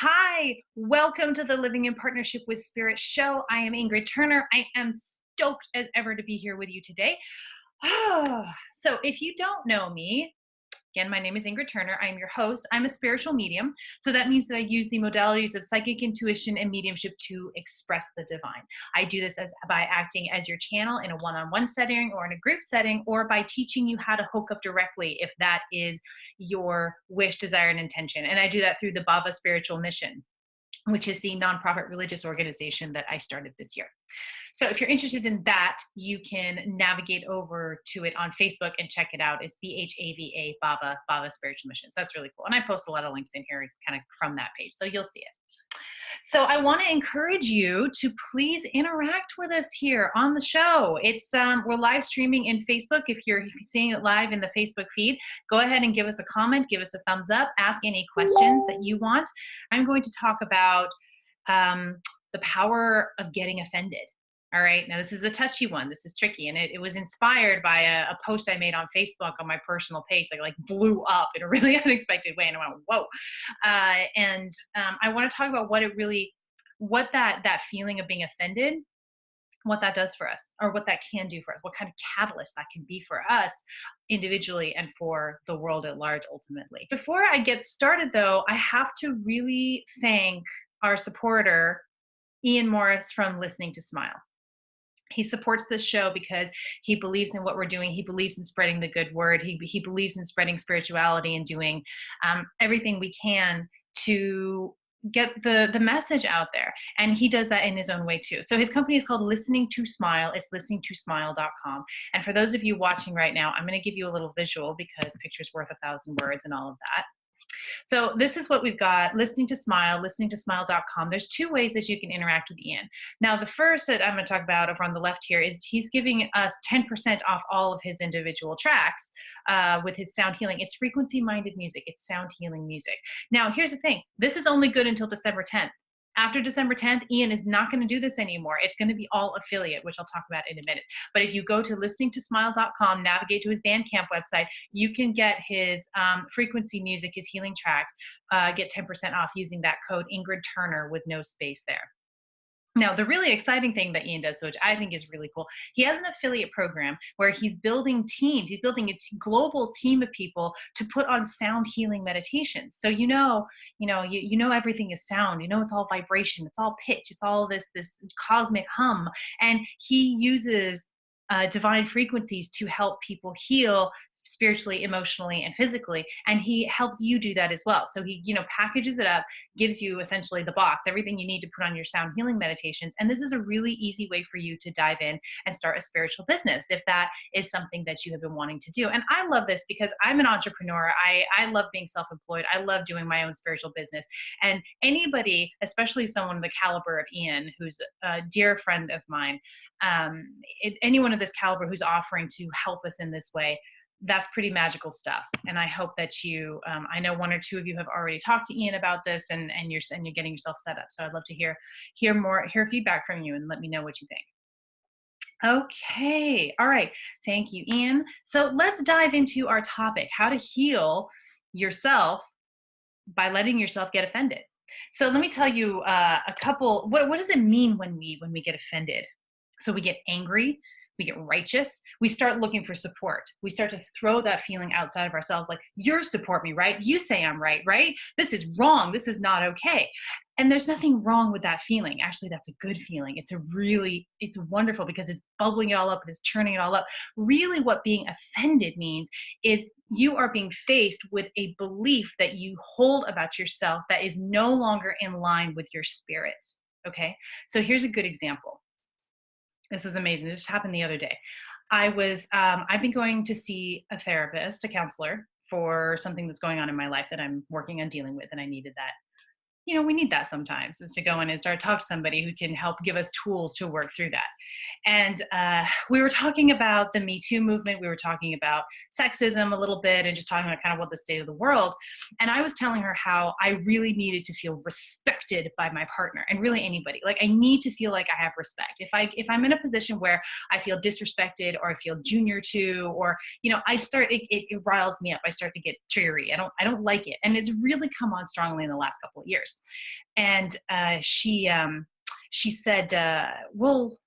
Hi, welcome to the Living in Partnership with Spirit show. I am Ingrid Turner. I am stoked as ever to be here with you today. So if you don't know me, again, my name is Ingrid Turner. I am your host. I'm a spiritual medium. So that means that I use the modalities of psychic intuition and mediumship to express the divine. I do this by acting as your channel in a one-on-one setting or in a group setting, or by teaching you how to hook up directly if that is your wish, desire, and intention. And I do that through the Bhava Spiritual Mission, which is the nonprofit religious organization that I started this year. So if you're interested in that, you can navigate over to it on Facebook and check it out. It's BHAVA, Bhava Spiritual Mission. So that's really cool. And I post a lot of links in here kind of from that page, so you'll see it. So I want to encourage you to please interact with us here on the show. It's we're live streaming in Facebook. If you're seeing it live in the Facebook feed, go ahead and give us a comment, give us a thumbs up, ask any questions that you want. I'm going to talk about the power of getting offended. All right. Now, this is a touchy one. This is tricky. And it was inspired by a post I made on Facebook on my personal page that like blew up in a really unexpected way. And I went, whoa. I want to talk about what that feeling of being offended, what that does for us, or what that can do for us, what kind of catalyst that can be for us individually and for the world at large, ultimately. Before I get started, though, I have to really thank our supporter, Ian Morris from Listening to Smile. He supports this show because he believes in what we're doing. He believes in spreading the good word. He believes in spreading spirituality and doing everything we can to get the message out there. And he does that in his own way too. So his company is called Listening to Smile. It's listeningtosmile.com. And for those of you watching right now, I'm going to give you a little visual because picture's worth 1,000 words and all of that. So this is what we've got, Listening to Smile, listeningtosmile.com. There's two ways that you can interact with Ian. Now, the first that I'm going to talk about over on the left here is he's giving us 10% off all of his individual tracks with his sound healing. It's frequency-minded music. It's sound healing music. Now, here's the thing. This is only good until December 10th. After December 10th, Ian is not going to do this anymore. It's going to be all affiliate, which I'll talk about in a minute. But if you go to listeningtosmile.com, navigate to his Bandcamp website, you can get his frequency music, his healing tracks, get 10% off using that code Ingrid Turner with no space there. Now, the really exciting thing that Ian does, which I think is really cool, he has an affiliate program where he's building teams. He's building a global team of people to put on sound healing meditations. So you know everything is sound. You know it's all vibration. It's all pitch. It's all this cosmic hum. And he uses divine frequencies to help people heal spiritually, emotionally, and physically. And he helps you do that as well. So he, packages it up, gives you essentially the box, everything you need to put on your sound healing meditations. And this is a really easy way for you to dive in and start a spiritual business if that is something that you have been wanting to do. And I love this because I'm an entrepreneur. I love being self-employed. I love doing my own spiritual business. And anybody, especially someone of the caliber of Ian, who's a dear friend of mine, anyone of this caliber who's offering to help us in this way, that's pretty magical stuff. And I hope that you, I know one or two of you have already talked to Ian about this and you're getting yourself set up. So I'd love to hear feedback from you and let me know what you think. Okay. All right. Thank you, Ian. So let's dive into our topic, how to heal yourself by letting yourself get offended. So let me tell you a couple, what does it mean when we get offended? So we get angry, we get righteous, we start looking for support. We start to throw that feeling outside of ourselves, like, you support me, right? You say I'm right? This is wrong. This is not okay. And there's nothing wrong with that feeling. Actually, that's a good feeling. It's wonderful because it's bubbling it all up and it's churning it all up. Really what being offended means is you are being faced with a belief that you hold about yourself that is no longer in line with your spirit. Okay. So here's a good example. This is amazing. This just happened the other day. I've been going to see a therapist, a counselor, for something that's going on in my life that I'm working on dealing with, and I needed that. We need that sometimes, is to go in and start talk to somebody who can help give us tools to work through that. And we were talking about the Me Too movement. We were talking about sexism a little bit and just talking about kind of what the state of the world. And I was telling her how I really needed to feel respected by my partner, and really anybody. Like, I need to feel like I have respect. If I'm in a position where I feel disrespected or I feel junior to, or, it riles me up. I start to get cheery. I don't like it. And it's really come on strongly in the last couple of years. years. And she said, well,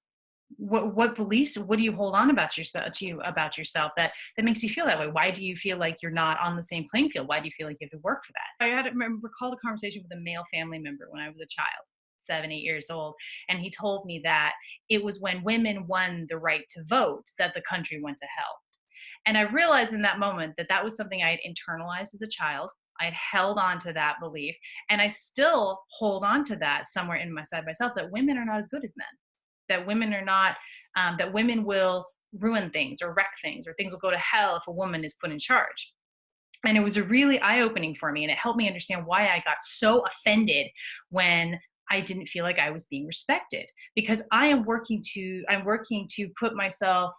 what beliefs, what do you hold on about yourself that makes you feel that way? Why do you feel like you're not on the same playing field? Why do you feel like you have to work for that? I had recalled a conversation with a male family member when I was a child, 7, 8 years old. And he told me that it was when women won the right to vote that the country went to hell. And I realized in that moment that that was something I had internalized as a child. I had held on to that belief, and I still hold on to that somewhere inside myself, that women are not as good as men, that women are not, that women will ruin things or wreck things, or things will go to hell if a woman is put in charge. And it was a really eye-opening for me, and it helped me understand why I got so offended when I didn't feel like I was being respected, because I'm working to put myself,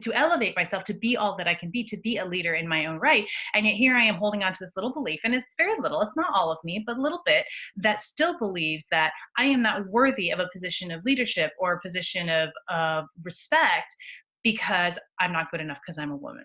to elevate myself, to be all that I can be, to be a leader in my own right. And yet here I am holding on to this little belief, and it's very little, it's not all of me, but a little bit, that still believes that I am not worthy of a position of leadership or a position of respect because I'm not good enough because I'm a woman.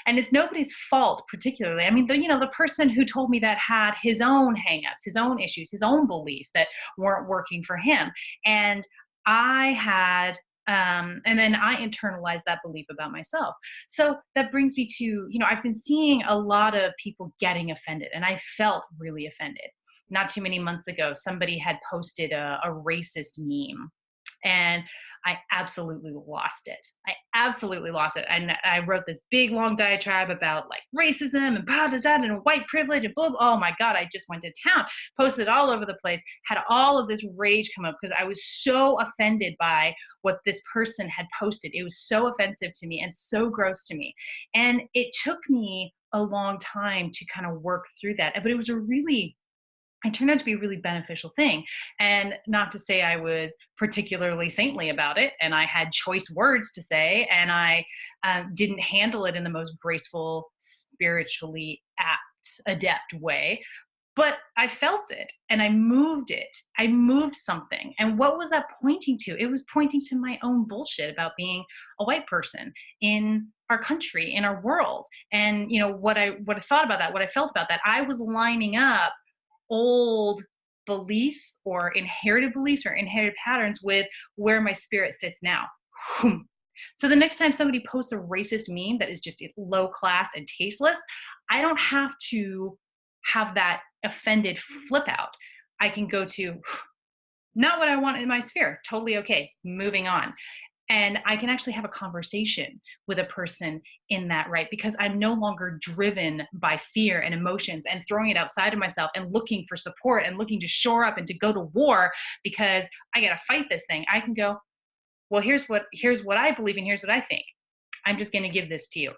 And it's nobody's fault particularly. I mean, the person who told me that had his own hangups, his own issues, his own beliefs that weren't working for him. And I had, and then I internalized that belief about myself. So that brings me to, I've been seeing a lot of people getting offended, and I felt really offended. Not too many months ago, somebody had posted a racist meme, and I absolutely lost it. I absolutely lost it. And I wrote this big long diatribe about like racism and blah, blah, blah, and white privilege and blah, blah. Oh my God, I just went to town, posted it all over the place, had all of this rage come up because I was so offended by what this person had posted. It was so offensive to me and so gross to me. And it took me a long time to kind of work through that. But it turned out to be a really beneficial thing. And not to say I was particularly saintly about it, and I had choice words to say, and I didn't handle it in the most graceful, spiritually adept way. But I felt it, and I moved it. I moved something. And what was that pointing to? It was pointing to my own bullshit about being a white person in our country, in our world. And what I thought about that, what I felt about that, I was lining up old beliefs or inherited patterns with where my spirit sits now. So the next time somebody posts a racist meme that is just low class and tasteless, I don't have to have that offended flip out. I can go to, not what I want in my sphere. Totally okay. Moving on. And I can actually have a conversation with a person in that, right? Because I'm no longer driven by fear and emotions and throwing it outside of myself and looking for support and looking to shore up and to go to war because I got to fight this thing. I can go, well, here's what I believe and here's what I think. I'm just going to give this to you.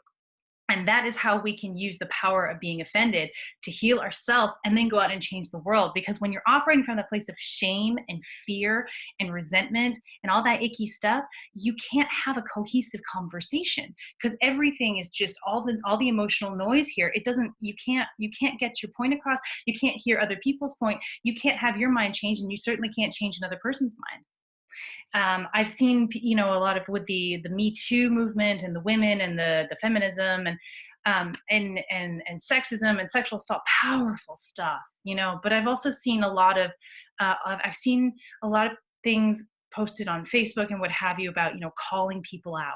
And that is how we can use the power of being offended to heal ourselves and then go out and change the world. Because when you're operating from the place of shame and fear and resentment and all that icky stuff, you can't have a cohesive conversation because everything is just all the emotional noise here. You can't get your point across. You can't hear other people's point. You can't have your mind change, and you certainly can't change another person's mind. I've seen, a lot of with the Me Too movement and the women and the feminism and sexism and sexual assault, powerful stuff, but I've also seen a lot of things posted on Facebook and what have you about, calling people out,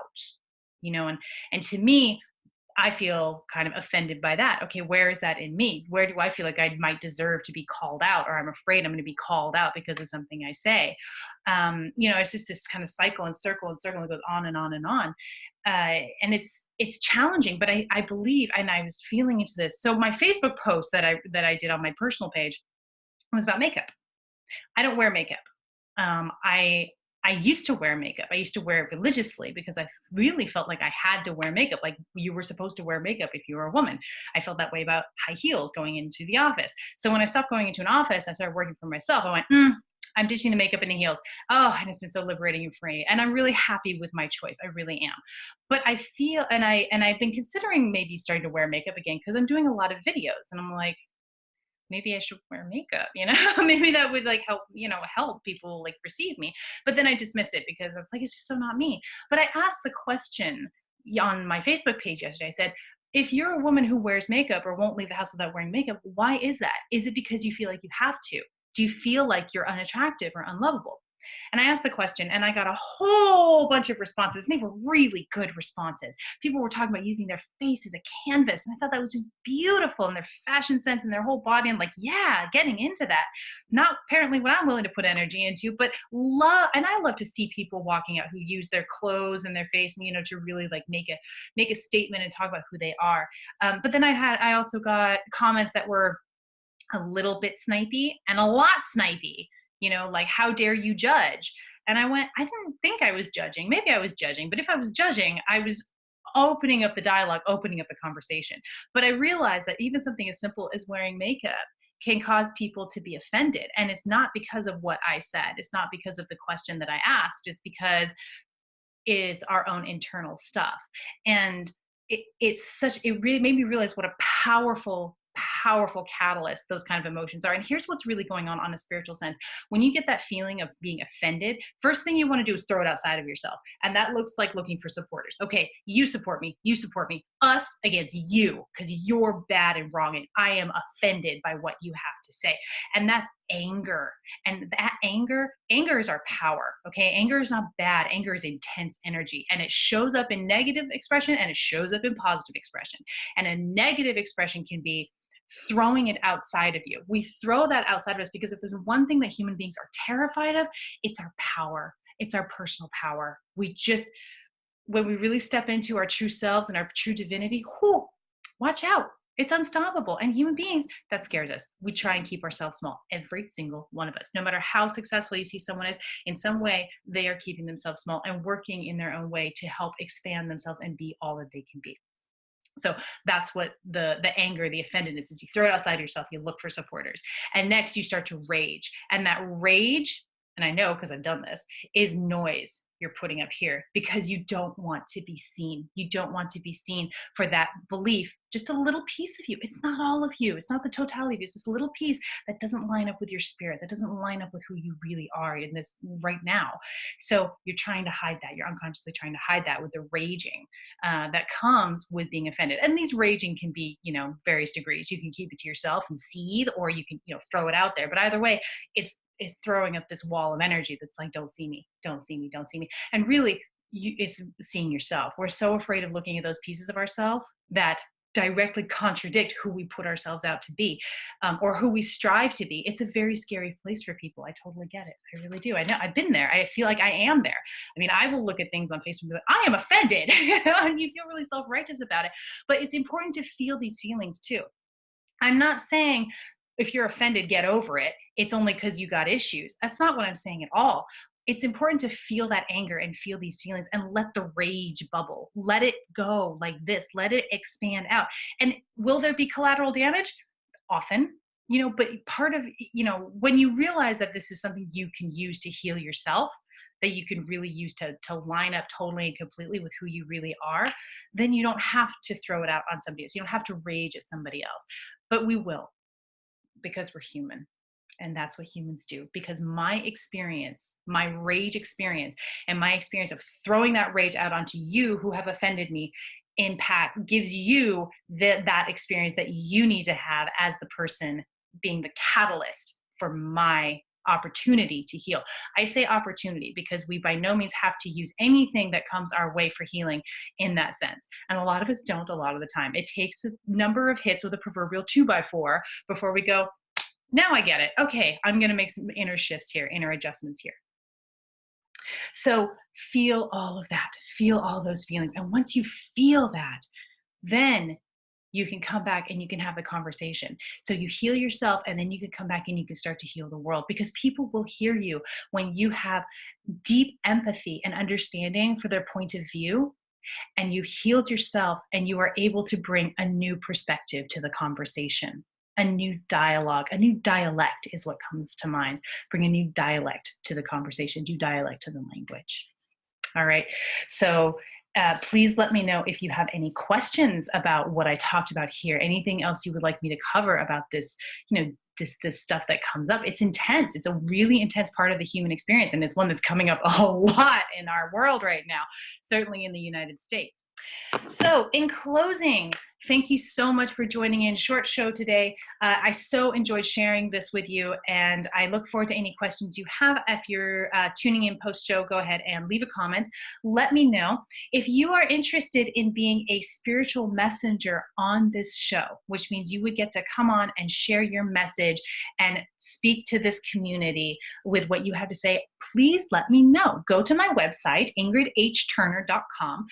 and to me, I feel kind of offended by that. Okay, where is that in me? Where do I feel like I might deserve to be called out, or I'm afraid I'm going to be called out because of something I say? It's just this kind of cycle and circle that goes on and on and on. And it's challenging, but I believe, and I was feeling into this. So my Facebook post that I did on my personal page was about makeup. I don't wear makeup. I used to wear makeup. I used to wear it religiously because I really felt like I had to wear makeup. Like you were supposed to wear makeup if you were a woman. I felt that way about high heels going into the office. So when I stopped going into an office, I started working for myself. I went, I'm ditching the makeup and the heels. Oh, and it's been so liberating and free. And I'm really happy with my choice. I really am. But I feel, and I've been considering maybe starting to wear makeup again because I'm doing a lot of videos, and I'm like, maybe I should wear makeup, maybe that would help people like receive me. But then I dismiss it because I was like, it's just so not me. But I asked the question on my Facebook page yesterday. I said, if you're a woman who wears makeup or won't leave the house without wearing makeup, why is that? Is it because you feel like you have to? Do you feel like you're unattractive or unlovable? And I asked the question and I got a whole bunch of responses. And they were really good responses. People were talking about using their face as a canvas. And I thought that was just beautiful, and their fashion sense and their whole body. I'm like, yeah, getting into that. Not apparently what I'm willing to put energy into, but love. And I love to see people walking out who use their clothes and their face, and, to really like make a statement and talk about who they are. But then I also got comments that were a little bit snipey and a lot snipey, like, how dare you judge? And I went, I didn't think I was judging. Maybe I was judging, but if I was judging, I was opening up the dialogue, opening up the conversation. But I realized that even something as simple as wearing makeup can cause people to be offended. And it's not because of what I said. It's not because of the question that I asked. It's because it's our own internal stuff. And it really made me realize what a powerful catalyst those kind of emotions are. And here's what's really going on a spiritual sense. When you get that feeling of being offended, first thing you want to do is throw it outside of yourself. And that looks like looking for supporters. Okay, you support me, us against you, because you're bad and wrong. And I am offended by what you have to say. And that's anger. And that anger is our power. Okay, anger is not bad. Anger is intense energy. And it shows up in negative expression and it shows up in positive expression. And a negative expression can be throwing it outside of you. We throw that outside of us because if there's one thing that human beings are terrified of, it's our power. It's our personal power. When we really step into our true selves and our true divinity, watch out. It's unstoppable. And human beings, that scares us. We try and keep ourselves small, every single one of us. No matter how successful you see someone is, in some way, they are keeping themselves small and working in their own way to help expand themselves and be all that they can be. So that's what the anger, the offendedness is. You throw it outside yourself, you look for supporters. And next you start to rage. And that rage, and I know because I've done this, is noise you're putting up here because you don't want to be seen. You don't want to be seen for that belief, just a little piece of you. It's not all of you. It's not the totality of you. It's this little piece that doesn't line up with your spirit, that doesn't line up with who you really are in this right now. So you're trying to hide that. You're unconsciously trying to hide that with the raging that comes with being offended. And these raging can be, various degrees. You can keep it to yourself and seethe, or you can, throw it out there. But either way, it's throwing up this wall of energy that's like, don't see me, don't see me, don't see me. And really, it's seeing yourself. We're so afraid of looking at those pieces of ourselves that directly contradict who we put ourselves out to be, or who we strive to be. It's a very scary place for people. I totally get it. I really do. I know. I've been there. I feel like I am there. I mean, I will look at things on Facebook and be like, I am offended. And you feel really self-righteous about it. But it's important to feel these feelings too. I'm not saying if you're offended, get over it. It's only because you got issues. That's not what I'm saying at all. It's important to feel that anger and feel these feelings and let the rage bubble. Let it go like this. Let it expand out. And will there be collateral damage? Often, but part of, when you realize that this is something you can use to heal yourself, that you can really use to line up totally and completely with who you really are, then you don't have to throw it out on somebody else. You don't have to rage at somebody else. But we will, because we're human. And that's what humans do. Because my experience, my rage experience, and my experience of throwing that rage out onto you who have offended me, gives you that experience that you need to have as the person being the catalyst for my opportunity to heal. I say opportunity because we by no means have to use anything that comes our way for healing in that sense. And a lot of us don't a lot of the time. It takes a number of hits with a proverbial 2x4 before we go, now I get it. Okay, I'm going to make some inner shifts here, inner adjustments here. So feel all of that. Feel all those feelings. And once you feel that, then you can come back and you can have the conversation. So you heal yourself, and then you can come back and you can start to heal the world, because people will hear you when you have deep empathy and understanding for their point of view, and you healed yourself, and you are able to bring a new perspective to the conversation. A new dialogue, a new dialect is what comes to mind. Bring a new dialect to the conversation, new dialect to the language. All right. So please let me know if you have any questions about what I talked about here. Anything else you would like me to cover about this, this stuff that comes up. It's intense. It's a really intense part of the human experience. And it's one that's coming up a lot in our world right now, certainly in the United States. So in closing, Thank you so much for joining in. Short show today. I so enjoyed sharing this with you, and I look forward to any questions you have. If you're tuning in post-show, go ahead and leave a comment. Let me know. If you are interested in being a spiritual messenger on this show, which means you would get to come on and share your message and speak to this community with what you have to say, please let me know. Go to my website, ingridhturner.com.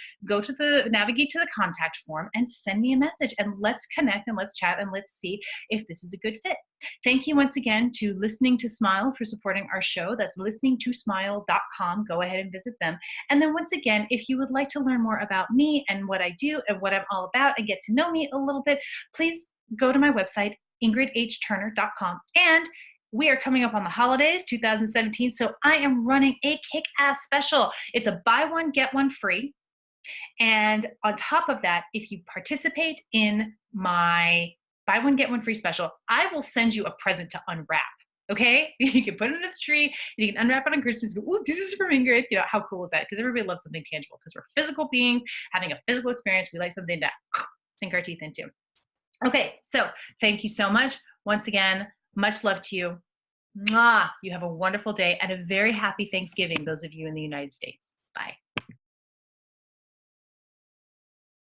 Navigate to the contact form and send me a message, and let's connect and let's chat and let's see if this is a good fit. Thank you once again to Listening to Smile for supporting our show. That's listeningtosmile.com. Go ahead and visit them. And then once again, if you would like to learn more about me and what I do and what I'm all about and get to know me a little bit, please go to my website, ingridhturner.com. And we are coming up on the holidays, 2017, so I am running a kick-ass special. It's a buy one, get one free. And on top of that, if you participate in my buy one, get one free special, I will send you a present to unwrap. Okay? You can put it under the tree, you can unwrap it on Christmas. Go, ooh, this is from Ingrid. You know, how cool is that? Because everybody loves something tangible, because we're physical beings having a physical experience. We like something to sink our teeth into. Okay, so thank you so much. Once again, much love to you. Mwah! You have a wonderful day and a very happy Thanksgiving, those of you in the United States. Bye.